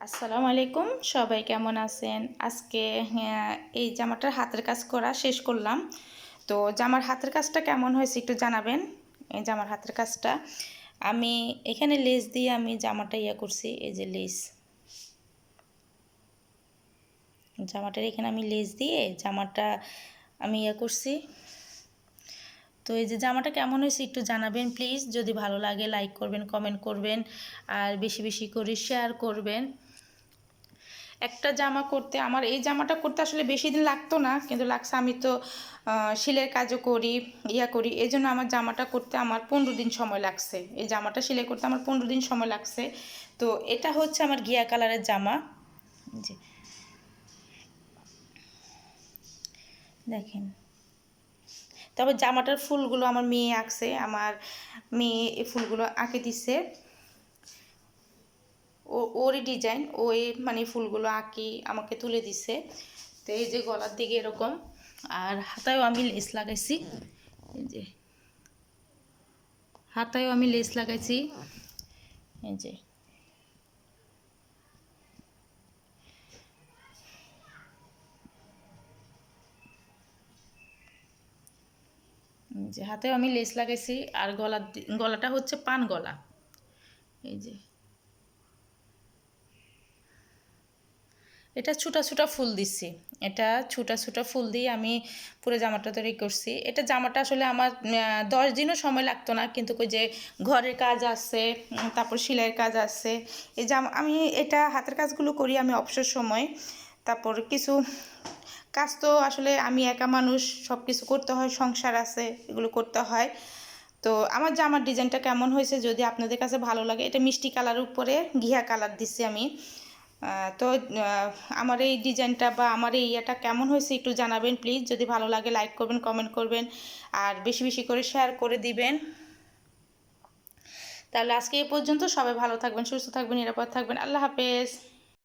আসসালামু আলাইকুম, সবাই কেমন আছেন? আজকে এই জামাটার হাতের কাজ করা শেষ করলাম। তো জামার হাতের কাজটা কেমন হয়েছে একটু জানাবেন। এই জামার হাতের কাজটা আমি এখানে লেস দিয়ে আমি জামাটা করছি। এই যে লেস, জামাটার এখানে আমি লেস দিয়ে জামাটা আমি করছি। তো এই যে জামাটা কেমন হয়েছে একটু জানাবেন প্লিজ। যদি ভালো লাগে লাইক করবেন, কমেন্ট করবেন, আর বেশি বেশি করে শেয়ার করবেন। একটা জামা করতে আমার এই জামাটা করতে আসলে বেশি দিন লাগতো না, কিন্তু লাগছে। আমি তো সেলাইয়ের কাজও করি, করি, এই জন্য আমার জামাটা করতে আমার 15 দিন সময় লাগছে। এই জামাটা সেলাই করতে আমার 15 দিন সময় লাগছে। তো এটা হচ্ছে আমার ঘিয়া কালারের জামা। জি, দেখেন। তবে জামাটার ফুলগুলো আমার মেয়ে আঁকছে, আমার মেয়ে এই ফুলগুলো আঁকে দিছে। ওরই ডিজাইন, ওই মানে ফুলগুলো আঁকি আমাকে তুলে দিছে। তো এই যে গলার দিকে এরকম, আর হাতায়ও আমি লেস লাগাইছি। এই যে হাতায়ও আমি লেস লাগাইছি। এই যে হাতেও আমি লেস লাগাইছি। আর গলাটা হচ্ছে পান গলা। এই যে এটা ছোটা ছোটা ফুল দিচ্ছি। এটা ছোটা ছোটা ফুল দিয়ে আমি পুরো জামাটা তৈরি করছি। এটা জামাটা আসলে আমার 10 দিনও সময় লাগতো না, কিন্তু ওই যে ঘরের কাজ আছে, তারপর সেলাইয়ের কাজ আছে। এই জামা আমি এটা হাতের কাজগুলো করি আমি অবসর সময়। তারপর কিছু কাজ তো আসলে আমি একা মানুষ, সব কিছু করতে হয়, সংসার আছে, এগুলো করতে হয়। তো আমার জামার ডিজাইনটা কেমন হয়েছে যদি আপনাদের কাছে ভালো লাগে, এটা মিষ্টি কালার উপরে ঘিয়া কালার দিচ্ছি আমি। তো আমার এই ডিজাইনটা বা আমার এই কেমন হয়েছে একটু জানাবেন প্লিজ। যদি ভালো লাগে লাইক করবেন, কমেন্ট করবেন, আর বেশি বেশি করে শেয়ার করে দিবেন। তাহলে আজকে এই পর্যন্ত। সবাই ভালো থাকবেন, সুস্থ থাকবেন, নিরাপদ থাকবেন। আল্লাহ হাফেজ।